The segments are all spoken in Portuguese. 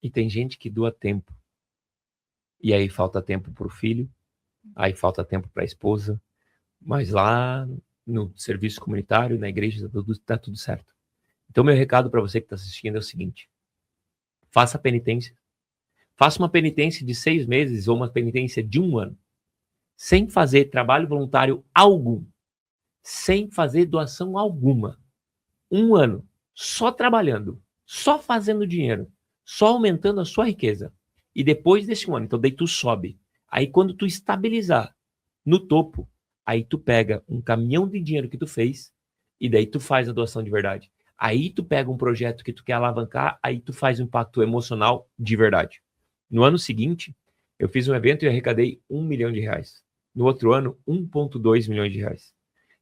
E tem gente que doa tempo. E aí falta tempo para o filho, aí falta tempo para a esposa, mas lá no serviço comunitário, na igreja, tá tudo certo. Então, meu recado para você que está assistindo é o seguinte: faça penitência. Faça uma penitência de 6 meses ou uma penitência de 1 ano, sem fazer trabalho voluntário algum, sem fazer doação alguma. 1 ano, só trabalhando, só fazendo dinheiro, só aumentando a sua riqueza. E depois desse 1 ano, então daí tu sobe. Aí quando tu estabilizar no topo, aí tu pega um caminhão de dinheiro que tu fez e daí tu faz a doação de verdade. Aí tu pega um projeto que tu quer alavancar, aí tu faz um impacto emocional de verdade. No ano seguinte, eu fiz um evento e arrecadei R$1 milhão. No outro ano, 1,2 milhões de reais.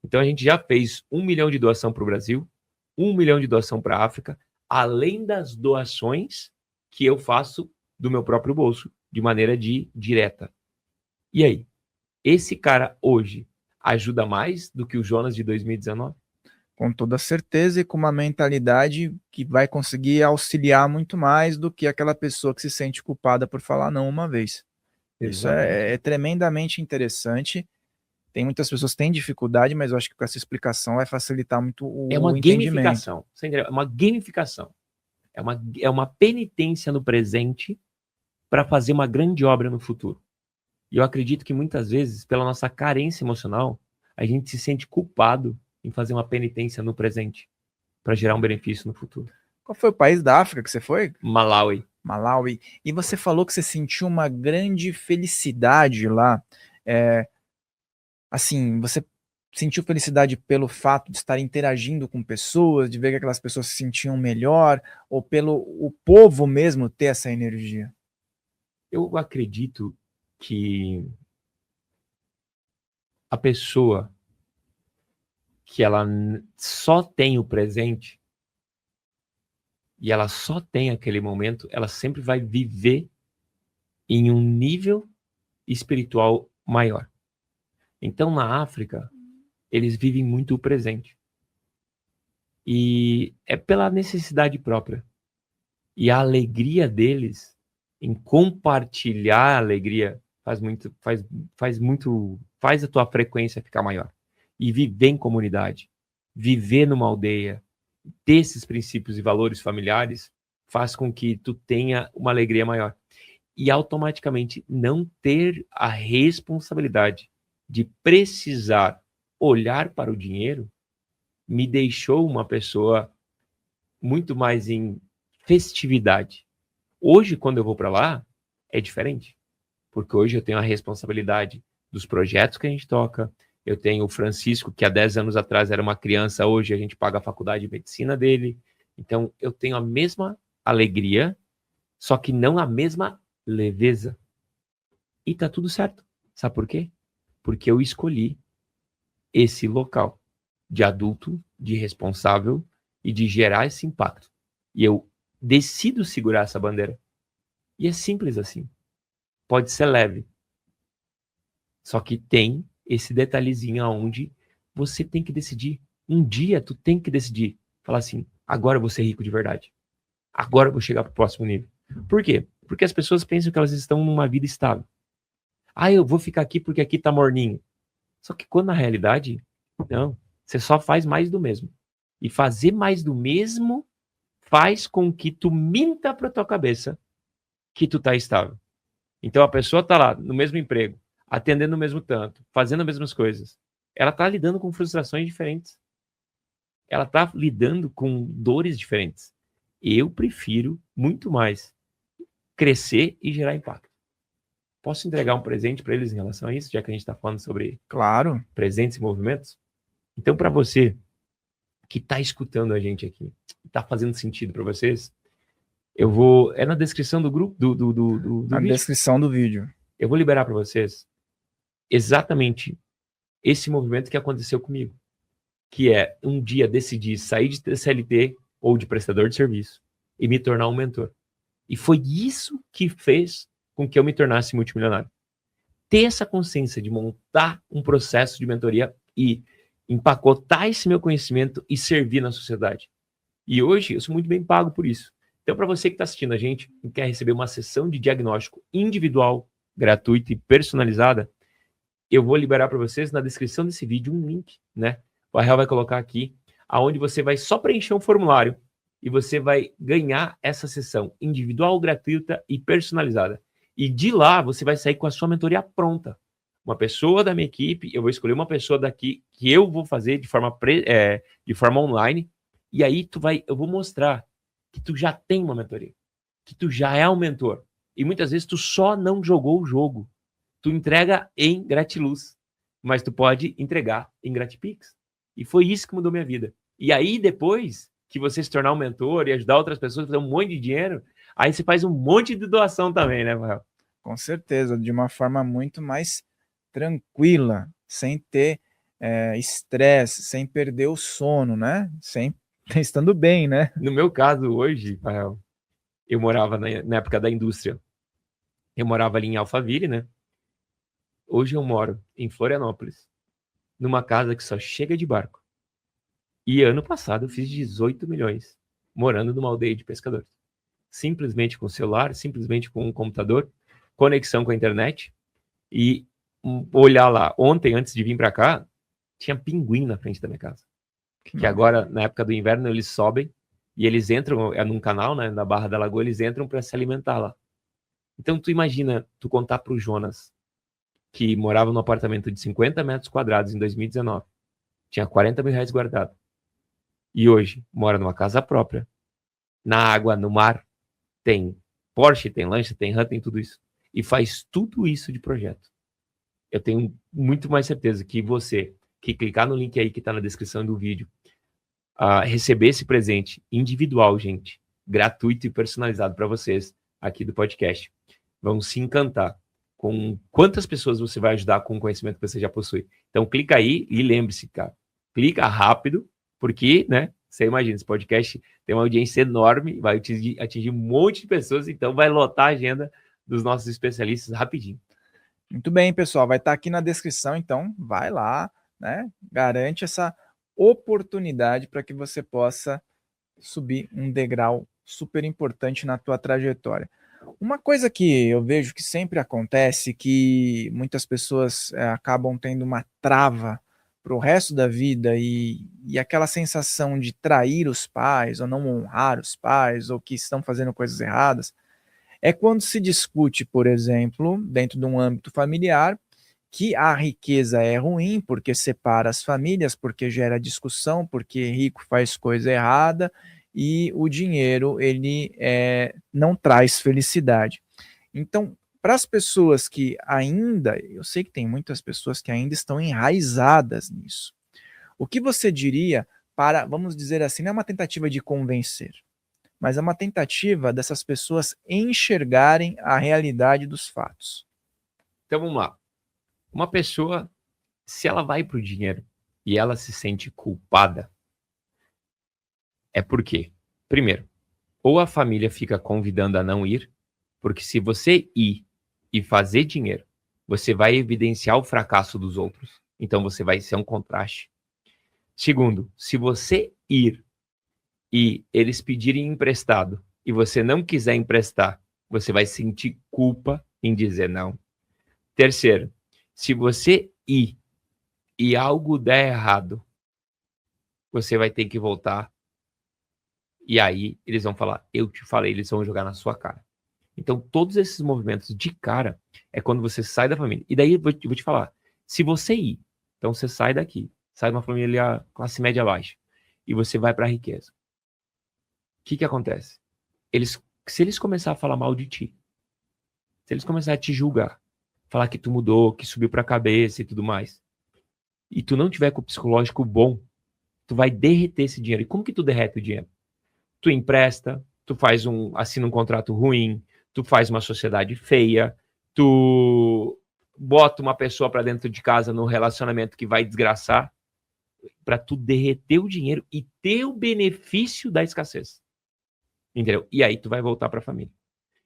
Então a gente já fez 1 milhão de doação para o Brasil, 1 milhão de doação para a África, além das doações que eu faço do meu próprio bolso, de maneira direta. E aí? Esse cara hoje ajuda mais do que o Jonas de 2019? Com toda certeza e com uma mentalidade que vai conseguir auxiliar muito mais do que aquela pessoa que se sente culpada por falar não uma vez. Isso Exatamente. é tremendamente interessante. Tem muitas pessoas que têm dificuldade, mas eu acho que com essa explicação vai facilitar muito É uma o entendimento. gamificação. É uma gamificação. É uma penitência no presente para fazer uma grande obra no futuro. E eu acredito que muitas vezes, pela nossa carência emocional, a gente se sente culpado em fazer uma penitência no presente para gerar um benefício no futuro. Qual foi o país da África que você foi? Malawi. Malawi. E você falou que você sentiu uma grande felicidade lá. Assim, você sentiu felicidade pelo fato de estar interagindo com pessoas, de ver que aquelas pessoas se sentiam melhor, ou pelo o povo mesmo ter essa energia? Eu acredito que a pessoa que ela só tem o presente e ela só tem aquele momento, ela sempre vai viver em um nível espiritual maior. Então, na África, eles vivem muito o presente. E é pela necessidade própria. E a alegria deles em compartilhar a alegria faz a tua frequência ficar maior. E viver em comunidade, viver numa aldeia, ter esses princípios e valores familiares faz com que tu tenha uma alegria maior. E automaticamente não ter a responsabilidade de precisar olhar para o dinheiro me deixou uma pessoa muito mais em festividade. Hoje, quando eu vou para lá, é diferente. Porque hoje eu tenho a responsabilidade dos projetos que a gente toca. Eu tenho o Francisco, que há 10 anos atrás era uma criança, hoje a gente paga a faculdade de medicina dele. Então, eu tenho a mesma alegria, só que não a mesma leveza. E tá tudo certo. Sabe por quê? Porque eu escolhi esse local de adulto, de responsável e de gerar esse impacto. E eu decido segurar essa bandeira. E é simples assim. Pode ser leve. Só que tem esse detalhezinho onde você tem que decidir. Um dia tu tem que decidir. Falar assim, agora eu vou ser rico de verdade. Agora eu vou chegar para o próximo nível. Por quê? Porque as pessoas pensam que elas estão numa vida estável. Ah, eu vou ficar aqui porque aqui tá morninho. Só que quando na realidade, não. Você só faz mais do mesmo. E fazer mais do mesmo faz com que tu minta pra tua cabeça que tu tá estável. Então a pessoa tá lá no mesmo emprego, atendendo o mesmo tanto, fazendo as mesmas coisas. Ela tá lidando com frustrações diferentes. Ela tá lidando com dores diferentes. Eu prefiro muito mais crescer e gerar impacto. Posso entregar um presente para eles em relação a isso, já que a gente está falando sobre Claro. presentes e movimentos? Então, para você que está escutando a gente aqui, está fazendo sentido para vocês, eu vou. É na descrição do grupo, do Na vídeo. descrição do vídeo. Eu vou liberar para vocês exatamente esse movimento que aconteceu comigo. Que é um dia decidir sair de CLT ou de prestador de serviço e me tornar um mentor. E foi isso que fez com que eu me tornasse multimilionário. Ter essa consciência de montar um processo de mentoria e empacotar esse meu conhecimento e servir na sociedade. E hoje eu sou muito bem pago por isso. Então, para você que está assistindo a gente e quer receber uma sessão de diagnóstico individual, gratuita e personalizada, eu vou liberar para vocês na descrição desse vídeo um link, né? O Ariel vai colocar aqui, aonde você vai só preencher um formulário e você vai ganhar essa sessão individual, gratuita e personalizada. E de lá você vai sair com a sua mentoria pronta. Uma pessoa da minha equipe, eu vou escolher uma pessoa daqui que eu vou fazer de forma online, e aí eu vou mostrar que tu já tem uma mentoria, que tu já é um mentor. E muitas vezes tu só não jogou o jogo. Tu entrega em Gratiluz, mas tu pode entregar em Gratipix. E foi isso que mudou minha vida. E aí, depois que você se tornar um mentor e ajudar outras pessoas a fazer um monte de dinheiro, aí você faz um monte de doação também, né, Rafael? Com certeza, de uma forma muito mais tranquila, sem ter estresse, sem perder o sono, né? Sem estando bem, né? No meu caso, hoje, Rafael, eu morava na época da indústria. Eu morava ali em Alphaville, né? Hoje eu moro em Florianópolis, numa casa que só chega de barco. E ano passado eu fiz 18 milhões, morando numa aldeia de pescadores. Simplesmente com celular, simplesmente com um computador, conexão com a internet e olhar lá. Ontem, antes de vir para cá, tinha pinguim na frente da minha casa. Que agora, na época do inverno, eles sobem e eles entram, num canal, né, na Barra da Lagoa, eles entram para se alimentar lá. Então, tu imagina, tu contar para o Jonas, que morava num apartamento de 50 metros quadrados em 2019, tinha 40 mil reais guardado. E hoje mora numa casa própria, na água, no mar, tem Porsche, tem lancha, tem RAM, tem tudo isso. E faz tudo isso de projeto. Eu tenho muito mais certeza que você, que clicar no link aí que está na descrição do vídeo, receber esse presente individual, gente, gratuito e personalizado para vocês aqui do podcast, vão se encantar com quantas pessoas você vai ajudar com o conhecimento que você já possui. Então, clica aí e lembre-se, cara, clica rápido, porque, né, você imagina, esse podcast tem uma audiência enorme, vai atingir um monte de pessoas, então vai lotar a agenda dos nossos especialistas rapidinho. Muito bem, pessoal, vai estar aqui na descrição, então vai lá, né? Garante essa oportunidade para que você possa subir um degrau super importante na tua trajetória. Uma coisa que eu vejo que sempre acontece, que muitas pessoas acabam tendo uma trava para o resto da vida e aquela sensação de trair os pais ou não honrar os pais ou que estão fazendo coisas erradas, é quando se discute, por exemplo, dentro de um âmbito familiar, que a riqueza é ruim porque separa as famílias, porque gera discussão, porque rico faz coisa errada e o dinheiro ele não traz felicidade. Então, para as pessoas que ainda, eu sei que tem muitas pessoas que ainda estão enraizadas nisso, o que você diria para, vamos dizer assim, não é uma tentativa de convencer, mas é uma tentativa dessas pessoas enxergarem a realidade dos fatos? Então vamos lá. Uma pessoa, se ela vai para o dinheiro e ela se sente culpada, é por quê? Primeiro, ou a família fica convidando a não ir, porque se você ir e fazer dinheiro, você vai evidenciar o fracasso dos outros. Então você vai ser um contraste. Segundo, se você ir e eles pedirem emprestado e você não quiser emprestar, você vai sentir culpa em dizer não. Terceiro, se você ir e algo der errado, você vai ter que voltar. E aí eles vão falar, eu te falei, eles vão jogar na sua cara. Então todos esses movimentos de cara é quando você sai da família. E daí eu vou te falar, se você ir, então você sai daqui, sai de uma família classe média baixa, e você vai para a riqueza. O que acontece? Se eles começar a falar mal de ti, se eles começarem a te julgar, falar que tu mudou, que subiu para a cabeça e tudo mais, e tu não tiver com o psicológico bom, tu vai derreter esse dinheiro. E como que tu derrete o dinheiro? Tu empresta, tu assina um contrato ruim, tu faz uma sociedade feia, tu bota uma pessoa para dentro de casa num relacionamento que vai desgraçar, para tu derreter o dinheiro e ter o benefício da escassez. Entendeu? E aí tu vai voltar para a família.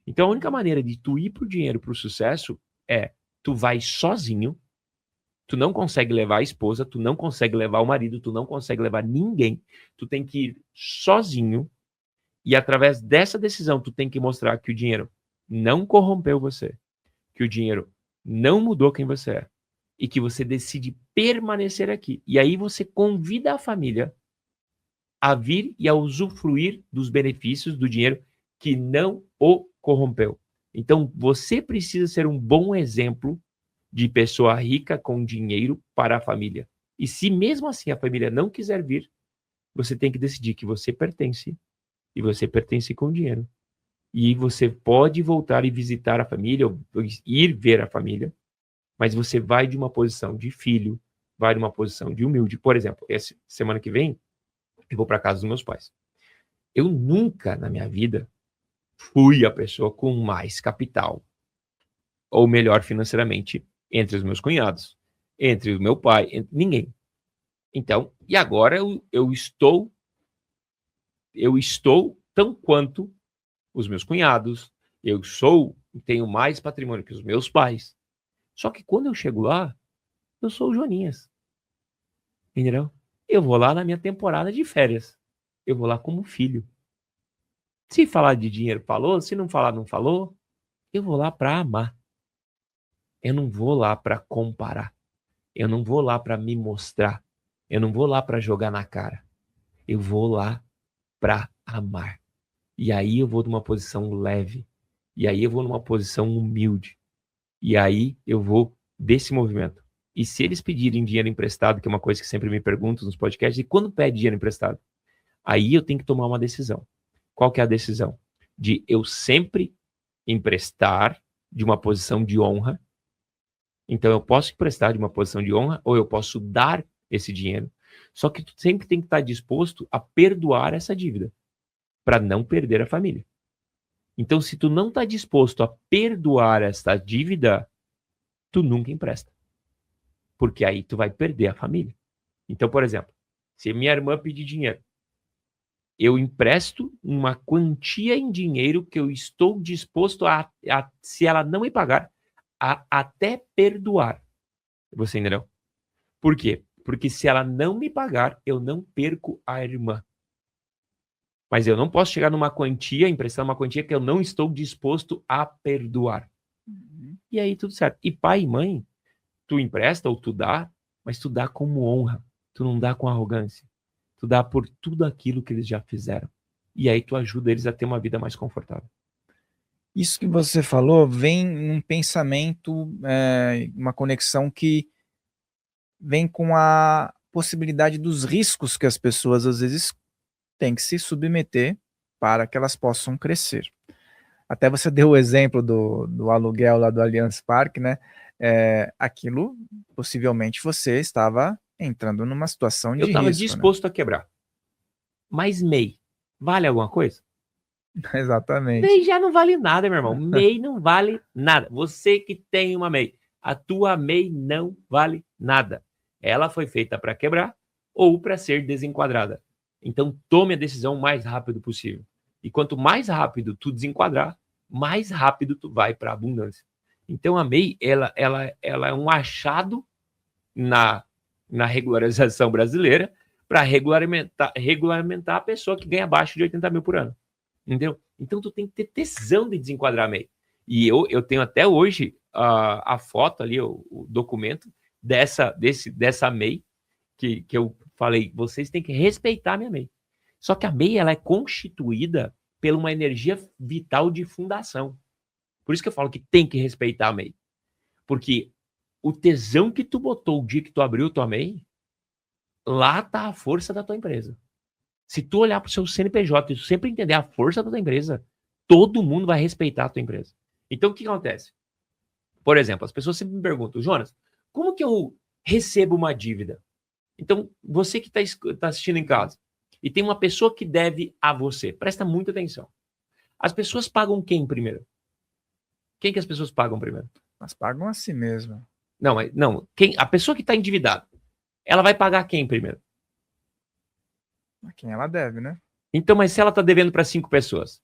Então a única maneira de tu ir pro dinheiro, pro sucesso, é tu vai sozinho, tu não consegue levar a esposa, tu não consegue levar o marido, tu não consegue levar ninguém, tu tem que ir sozinho E através dessa decisão, tu tem que mostrar que o dinheiro não corrompeu você, que o dinheiro não mudou quem você é, e que você decide permanecer aqui. E aí você convida a família a vir e a usufruir dos benefícios do dinheiro que não o corrompeu. Então, você precisa ser um bom exemplo de pessoa rica com dinheiro para a família. E se mesmo assim a família não quiser vir, você tem que decidir que você pertence, e você pertence com dinheiro. E você pode voltar e visitar a família, ou ir ver a família, mas você vai de uma posição de filho, vai de uma posição de humilde. Por exemplo, essa semana que vem, eu vou para casa dos meus pais. Eu nunca na minha vida fui a pessoa com mais capital, ou melhor financeiramente, entre os meus cunhados, entre o meu pai, entre ninguém. Então, e agora eu estou tão quanto os meus cunhados, tenho mais patrimônio que os meus pais. Só que quando eu chego lá, eu sou o Joaninhas. Entendeu? Eu vou lá na minha temporada de férias. Eu vou lá como filho. Se falar de dinheiro, falou. Se não falar, não falou. Eu vou lá para amar. Eu não vou lá para comparar. Eu não vou lá para me mostrar. Eu não vou lá para jogar na cara. Eu vou lá para amar. E aí eu vou numa posição leve. E aí eu vou numa posição humilde. E aí eu vou desse movimento. E se eles pedirem dinheiro emprestado, que é uma coisa que sempre me perguntam nos podcasts, e quando pede dinheiro emprestado? Aí eu tenho que tomar uma decisão. Qual que é a decisão? De eu sempre emprestar de uma posição de honra. Então eu posso emprestar de uma posição de honra, ou eu posso dar esse dinheiro. Só que tu sempre tem que estar disposto a perdoar essa dívida, para não perder a família. Então, se tu não está disposto a perdoar essa dívida, tu nunca empresta. Porque aí tu vai perder a família. Então, por exemplo, se minha irmã pedir dinheiro, eu empresto uma quantia em dinheiro que eu estou disposto se ela não me pagar, a até perdoar. Você entendeu? Por quê? Porque se ela não me pagar, eu não perco a irmã. Mas eu não posso chegar numa quantia, emprestar uma quantia que eu não estou disposto a perdoar. E aí tudo certo. E pai e mãe, tu empresta ou tu dá, mas tu dá como honra. Tu não dá com arrogância. Tu dá por tudo aquilo que eles já fizeram. E aí tu ajuda eles a ter uma vida mais confortável. Isso que você falou vem num pensamento, uma conexão que vem com a possibilidade dos riscos que as pessoas às vezes têm que se submeter para que elas possam crescer. Até você deu o exemplo do aluguel lá do Allianz Parque, né? Aquilo, possivelmente você estava entrando numa situação de Eu estava risco, disposto a quebrar. Mas MEI, vale alguma coisa? né? Exatamente. MEI já não vale nada, meu irmão. MEI não vale nada. Você que tem uma MEI, a tua MEI não vale nada. Ela foi feita para quebrar ou para ser desenquadrada. Então tome a decisão o mais rápido possível. E quanto mais rápido tu desenquadrar, mais rápido tu vai para a abundância. Então a MEI, ela é um achado na regularização brasileira para regulamentar a pessoa que ganha abaixo de 80 mil por ano. Entendeu? Então tu tem que ter tesão de desenquadrar a MEI. E eu tenho até hoje a foto ali, o documento dessa MEI, que eu falei, vocês têm que respeitar a minha MEI. Só que a MEI, ela é constituída por uma energia vital de fundação. Por isso que eu falo que tem que respeitar a MEI. Porque o tesão que tu botou o dia que tu abriu tua MEI, lá tá a força da tua empresa. Se tu olhar para o seu CNPJ e tu sempre entender a força da tua empresa, todo mundo vai respeitar a tua empresa. Então, o que acontece? Por exemplo, as pessoas sempre me perguntam, Jonas, como que eu recebo uma dívida? Então, você que está assistindo em casa e tem uma pessoa que deve a você, presta muita atenção. As pessoas pagam quem primeiro? Quem que as pessoas pagam primeiro? Elas pagam a si mesmas. Não, a pessoa que está endividada, ela vai pagar quem primeiro? A quem ela deve, né? Então, mas se ela está devendo para 5 pessoas,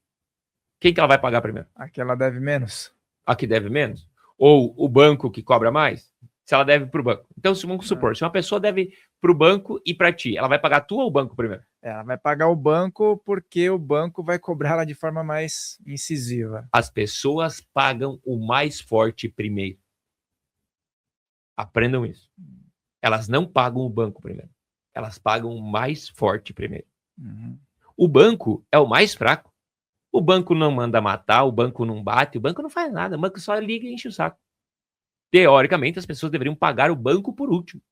quem que ela vai pagar primeiro? A que ela deve menos. A que deve menos? Ou o banco que cobra mais? Se ela deve para o banco. Então, vamos supor, se uma pessoa deve para o banco e para ti. Ela vai pagar tu ou o banco primeiro? Ela vai pagar o banco porque o banco vai cobrar ela de forma mais incisiva. As pessoas pagam o mais forte primeiro. Aprendam isso. Elas não pagam o banco primeiro. Elas pagam o mais forte primeiro. Uhum. O banco é o mais fraco. O banco não manda matar, o banco não bate, o banco não faz nada. O banco só liga e enche o saco. Teoricamente, as pessoas deveriam pagar o banco por último.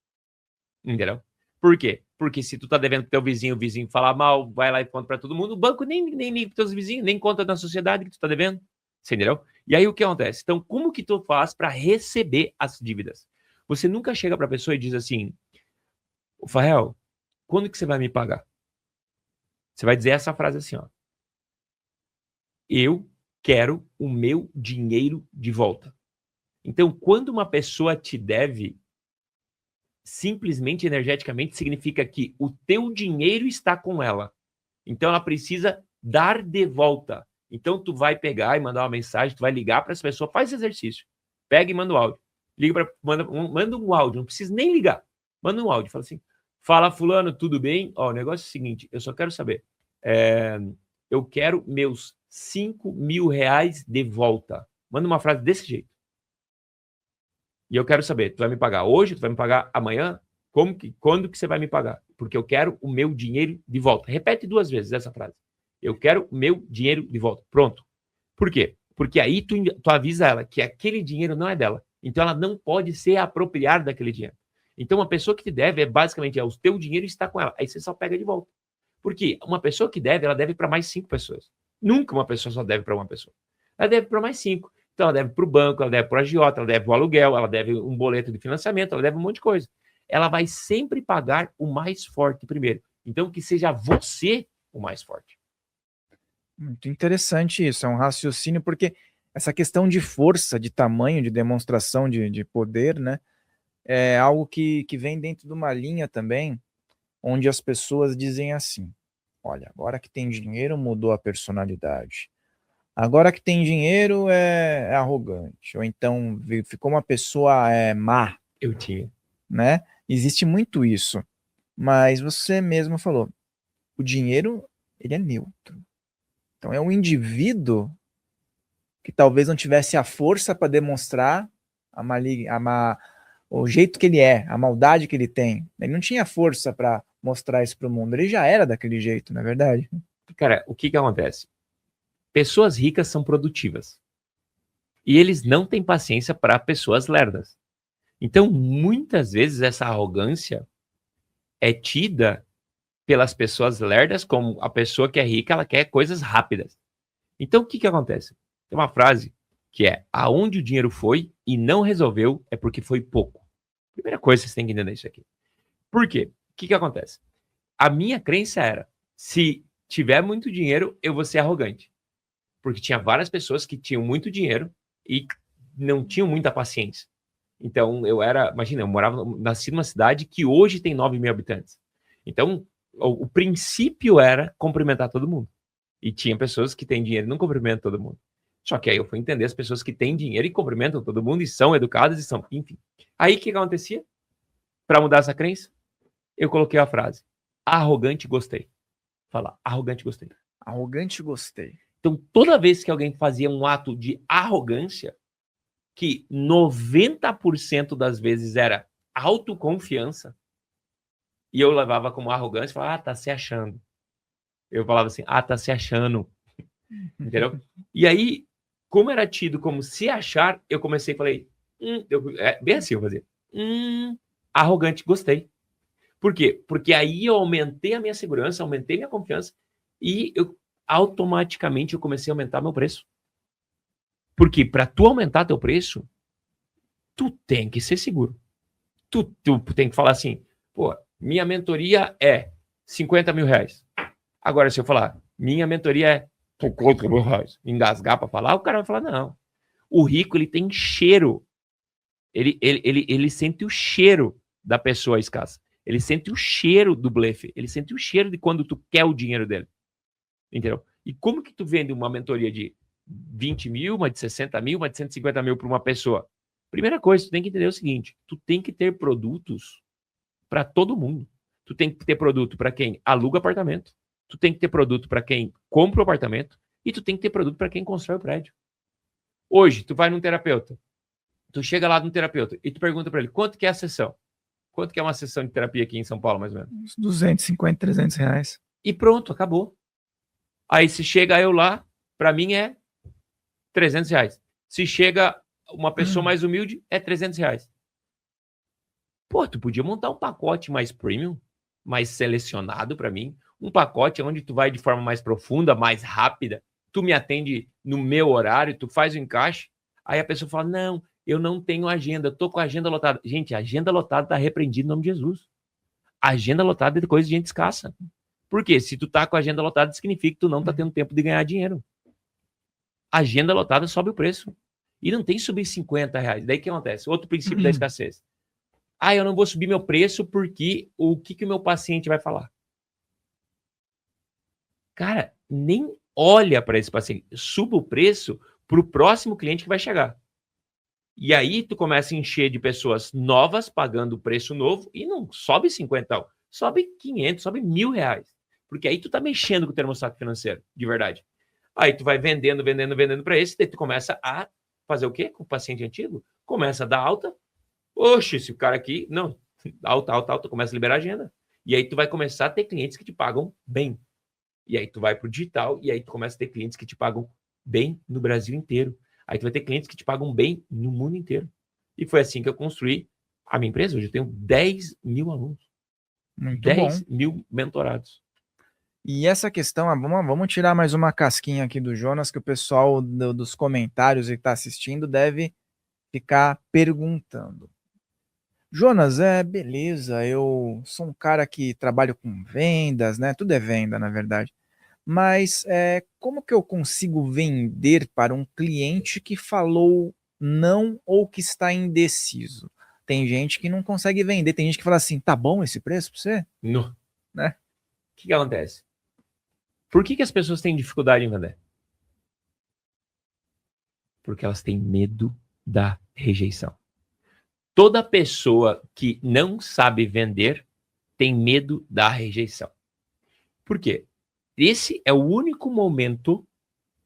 Entendeu? Por quê? Porque se tu tá devendo pro teu vizinho, o vizinho falar mal, vai lá e conta pra todo mundo, o banco nem liga pros teus vizinhos, nem conta na sociedade que tu tá devendo. Você entendeu? E aí o que acontece? Então, como que tu faz para receber as dívidas? Você nunca chega pra pessoa e diz assim, Fael, quando que você vai me pagar? Você vai dizer essa frase assim, ó. Eu quero o meu dinheiro de volta. Então, quando uma pessoa te deve, simplesmente energeticamente significa que o teu dinheiro está com ela. Então ela precisa dar de volta. Então tu vai pegar e mandar uma mensagem, tu vai ligar para essa pessoa, faz esse exercício. Pega e manda um áudio. Manda um áudio, não precisa nem ligar. Manda um áudio, fala assim: "Fala fulano, tudo bem? Ó, o negócio é o seguinte, eu só quero saber. Eu quero meus 5.000 reais de volta." Manda uma frase desse jeito. E eu quero saber, tu vai me pagar hoje? Tu vai me pagar amanhã? Quando que você vai me pagar? Porque eu quero o meu dinheiro de volta. Repete 2 vezes essa frase. Eu quero o meu dinheiro de volta. Pronto. Por quê? Porque aí tu avisa ela que aquele dinheiro não é dela. Então ela não pode se apropriar daquele dinheiro. Então uma pessoa que te deve basicamente o teu dinheiro está com ela. Aí você só pega de volta. Porque uma pessoa que deve, ela deve para mais 5 pessoas. Nunca uma pessoa só deve para uma pessoa. Ela deve para mais 5. Então, ela deve para o banco, ela deve para o agiota, ela deve para o aluguel, ela deve um boleto de financiamento, ela deve um monte de coisa. Ela vai sempre pagar o mais forte primeiro. Então, que seja você o mais forte. Muito interessante isso, é um raciocínio, porque essa questão de força, de tamanho, de demonstração de poder, né, é algo que vem dentro de uma linha também, onde as pessoas dizem assim: olha, agora que tem dinheiro mudou a personalidade. Agora que tem dinheiro é arrogante. Ou então ficou uma pessoa má, Eu tinha. né? Existe muito isso. Mas você mesmo falou, o dinheiro, ele é neutro. Então é um indivíduo que talvez não tivesse a força para demonstrar o jeito que ele é, a maldade que ele tem. Ele não tinha força para mostrar isso para o mundo. Ele já era daquele jeito, não é verdade? Cara, o que acontece? Pessoas ricas são produtivas. E eles não têm paciência para pessoas lerdas. Então, muitas vezes, essa arrogância é tida pelas pessoas lerdas como a pessoa que é rica, ela quer coisas rápidas. Então, o que acontece? Tem uma frase que é: aonde o dinheiro foi e não resolveu é porque foi pouco. Primeira coisa, vocês têm que entender isso aqui. Por quê? O que acontece? A minha crença era: se tiver muito dinheiro, eu vou ser arrogante. Porque tinha várias pessoas que tinham muito dinheiro e não tinham muita paciência. Então, imagina, eu nasci numa cidade que hoje tem 9.000 habitantes. Então, o princípio era cumprimentar todo mundo. E tinha pessoas que têm dinheiro e não cumprimentam todo mundo. Só que aí eu fui entender as pessoas que têm dinheiro e cumprimentam todo mundo e são educadas e são, enfim. Aí o que acontecia? Para mudar essa crença, eu coloquei a frase: arrogante gostei. Falar, arrogante gostei. Arrogante gostei. Então, toda vez que alguém fazia um ato de arrogância, que 90% das vezes era autoconfiança, e eu levava como arrogância e falava: tá se achando. Eu falava assim: tá se achando. Entendeu? E aí, como era tido como se achar, eu comecei e falei: bem assim eu fazia. Arrogante, gostei. Por quê? Porque aí eu aumentei a minha segurança, aumentei minha confiança e automaticamente eu comecei a aumentar meu preço. Porque para tu aumentar teu preço, tu tem que ser seguro. Tu tem que falar assim: pô, minha mentoria é 50 mil reais. Agora, se eu falar, minha mentoria é 50 mil reais, engasgar para falar, o cara vai falar: não. O rico, ele tem cheiro. Ele sente o cheiro da pessoa escassa. Ele sente o cheiro do blefe. Ele sente o cheiro de quando tu quer o dinheiro dele. Entendeu? E como que tu vende uma mentoria de 20 mil, uma de 60 mil, uma de 150 mil para uma pessoa? Primeira coisa, tu tem que entender o seguinte: tu tem que ter produtos para todo mundo. Tu tem que ter produto para quem aluga apartamento, tu tem que ter produto para quem compra o apartamento e tu tem que ter produto para quem constrói o prédio. Hoje, tu vai num terapeuta, tu chega lá no terapeuta e tu pergunta para ele, quanto que é a sessão? Quanto que é uma sessão de terapia aqui em São Paulo, mais ou menos? Uns 250, 300 reais. E pronto, acabou. Aí se chega eu lá, para mim é 300 reais. Se chega uma pessoa mais humilde, é 300 reais. Pô, tu podia montar um pacote mais premium, mais selecionado para mim, um pacote onde tu vai de forma mais profunda, mais rápida, tu me atende no meu horário, tu faz o encaixe, aí a pessoa fala, não, eu não tenho agenda, tô com a agenda lotada. Gente, a agenda lotada tá repreendida em nome de Jesus. A agenda lotada é coisa de gente escassa. Por quê? Se tu tá com a agenda lotada, significa que tu não tá tendo tempo de ganhar dinheiro. A agenda lotada sobe o preço. E não tem que subir 50 reais. Daí o que acontece? Outro princípio da escassez. Ah, eu não vou subir meu preço porque o que o meu paciente vai falar? Cara, nem olha para esse paciente. Suba o preço para o próximo cliente que vai chegar. E aí tu começa a encher de pessoas novas pagando o preço novo e não sobe 50, sobe 500, sobe R$1.000. Porque aí tu tá mexendo com o termostato financeiro, de verdade. Aí tu vai vendendo para esse, daí tu começa a fazer o quê com o paciente antigo? Começa a dar alta. Oxe, esse cara aqui, não, alta, começa a liberar agenda. E aí tu vai começar a ter clientes que te pagam bem. E aí tu vai pro digital e aí tu começa a ter clientes que te pagam bem no Brasil inteiro. Aí tu vai ter clientes que te pagam bem no mundo inteiro. E foi assim que eu construí a minha empresa. Hoje eu tenho 10 mil alunos. Muito 10 bom. mil mentorados. E essa questão, vamos tirar mais uma casquinha aqui do Jonas, que o pessoal dos comentários que está assistindo deve ficar perguntando. Jonas, beleza, eu sou um cara que trabalho com vendas, né? Tudo é venda, na verdade. Mas como que eu consigo vender para um cliente que falou não ou que está indeciso? Tem gente que não consegue vender, tem gente que fala assim, tá bom esse preço para você? No. Né? O que acontece? Por que as pessoas têm dificuldade em vender? Porque elas têm medo da rejeição. Toda pessoa que não sabe vender tem medo da rejeição. Por quê? Esse é o único momento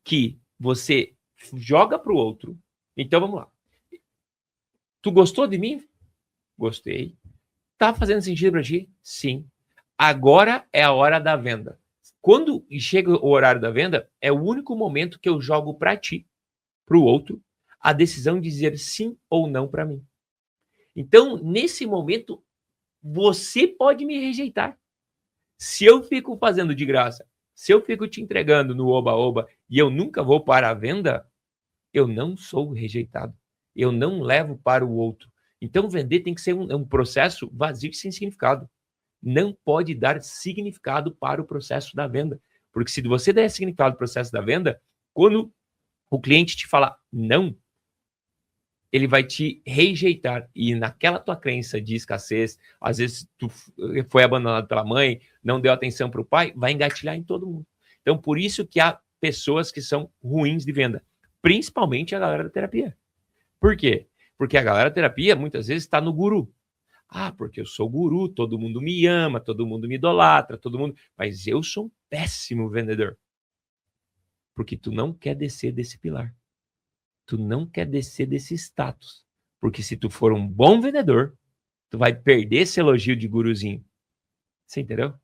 que você joga para o outro. Então vamos lá. Tu gostou de mim? Gostei. Tá fazendo sentido para ti? Sim. Agora é a hora da venda. Quando chega o horário da venda, é o único momento que eu jogo para ti, para o outro, a decisão de dizer sim ou não para mim. Então, nesse momento, você pode me rejeitar. Se eu fico fazendo de graça, se eu fico te entregando no oba-oba e eu nunca vou para a venda, eu não sou rejeitado. Eu não levo para o outro. Então, vender tem que ser um processo vazio e sem significado. Não pode dar significado para o processo da venda. Porque se você der significado para o processo da venda, quando o cliente te falar não, ele vai te rejeitar. E naquela tua crença de escassez, às vezes tu foi abandonado pela mãe, não deu atenção para o pai, vai engatilhar em todo mundo. Então, por isso que há pessoas que são ruins de venda, principalmente a galera da terapia. Por quê? Porque a galera da terapia muitas vezes está no guru. Ah, porque eu sou guru, todo mundo me ama, todo mundo me idolatra, todo mundo... Mas eu sou um péssimo vendedor. Porque tu não quer descer desse pilar. Tu não quer descer desse status. Porque se tu for um bom vendedor, tu vai perder esse elogio de guruzinho. Você entendeu?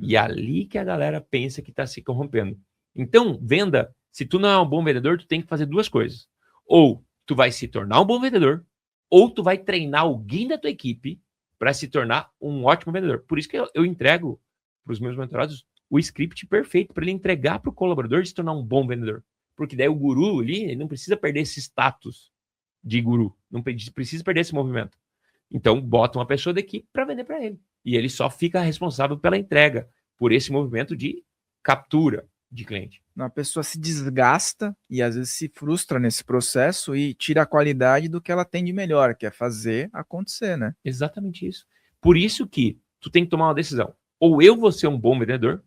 E é ali que a galera pensa que está se corrompendo. Então, venda, se tu não é um bom vendedor, tu tem que fazer duas coisas. Ou tu vai se tornar um bom vendedor, ou tu vai treinar alguém da tua equipe para se tornar um ótimo vendedor. Por isso que eu entrego para os meus mentorados o script perfeito para ele entregar para o colaborador e se tornar um bom vendedor. Porque daí o guru ali, ele não precisa perder esse status de guru, não precisa perder esse movimento. Então, bota uma pessoa da equipe para vender para ele. E ele só fica responsável pela entrega, por esse movimento de captura de cliente. A pessoa se desgasta e às vezes se frustra nesse processo e tira a qualidade do que ela tem de melhor, que é fazer acontecer, né? Exatamente isso. Por isso que tu tem que tomar uma decisão. Ou eu vou ser um bom vendedor,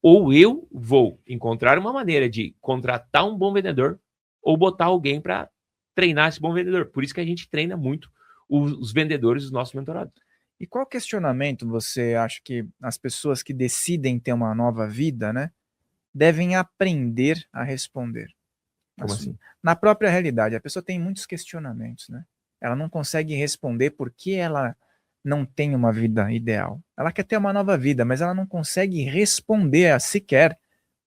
ou eu vou encontrar uma maneira de contratar um bom vendedor ou botar alguém para treinar esse bom vendedor. Por isso que a gente treina muito os vendedores dos nossos mentorados. E qual questionamento você acha que as pessoas que decidem ter uma nova vida, né, devem aprender a responder? Como assim? Na própria realidade, a pessoa tem muitos questionamentos, né? Ela não consegue responder por que ela não tem uma vida ideal. Ela quer ter uma nova vida, mas ela não consegue responder a sequer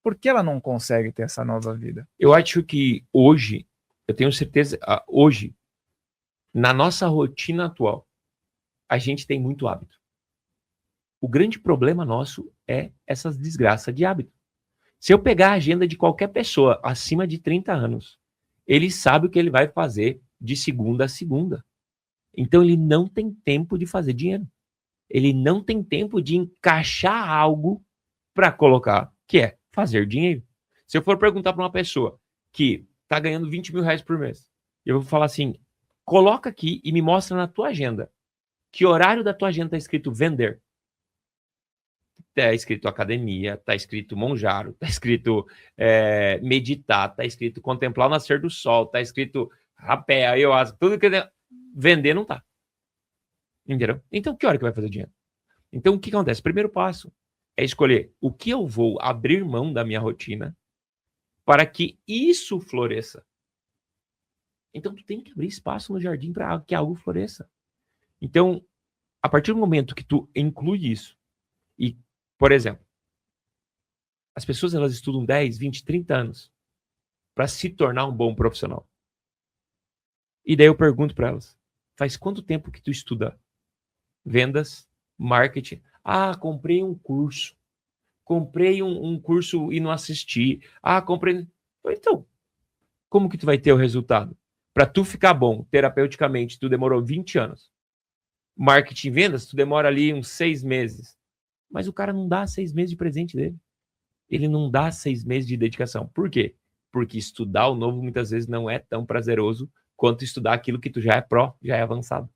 por que ela não consegue ter essa nova vida. Eu acho que hoje, eu tenho certeza, hoje, na nossa rotina atual, a gente tem muito hábito. O grande problema nosso é essas desgraças de hábito. Se eu pegar a agenda de qualquer pessoa acima de 30 anos, ele sabe o que ele vai fazer de segunda a segunda. Então ele não tem tempo de fazer dinheiro. Ele não tem tempo de encaixar algo para colocar, que é fazer dinheiro. Se eu for perguntar para uma pessoa que está ganhando 20 mil reais por mês, eu vou falar assim, coloca aqui e me mostra na tua agenda que horário da tua agenda está escrito vender. Está escrito academia, está escrito monjaro, está escrito meditar, está escrito contemplar o nascer do sol, está escrito rapé, ayahuasca, tudo que vender não está. Entendeu? Então, que hora que vai fazer dinheiro? Então, o que acontece? Primeiro passo é escolher o que eu vou abrir mão da minha rotina para que isso floresça. Então, tu tem que abrir espaço no jardim para que algo floresça. Então, a partir do momento que tu inclui isso, e, por exemplo, as pessoas elas estudam 10, 20, 30 anos para se tornar um bom profissional. E daí eu pergunto para elas, faz quanto tempo que tu estuda vendas, marketing? Ah, comprei um curso. Comprei um curso e não assisti. Ah, comprei... Então, como que tu vai ter o resultado? Para tu ficar bom terapeuticamente, tu demorou 20 anos. Marketing e vendas, tu demora ali uns 6 meses. Mas o cara não dá 6 meses de presente dele. Ele não dá 6 meses de dedicação. Por quê? Porque estudar o novo muitas vezes não é tão prazeroso quanto estudar aquilo que tu já é pró, já é avançado.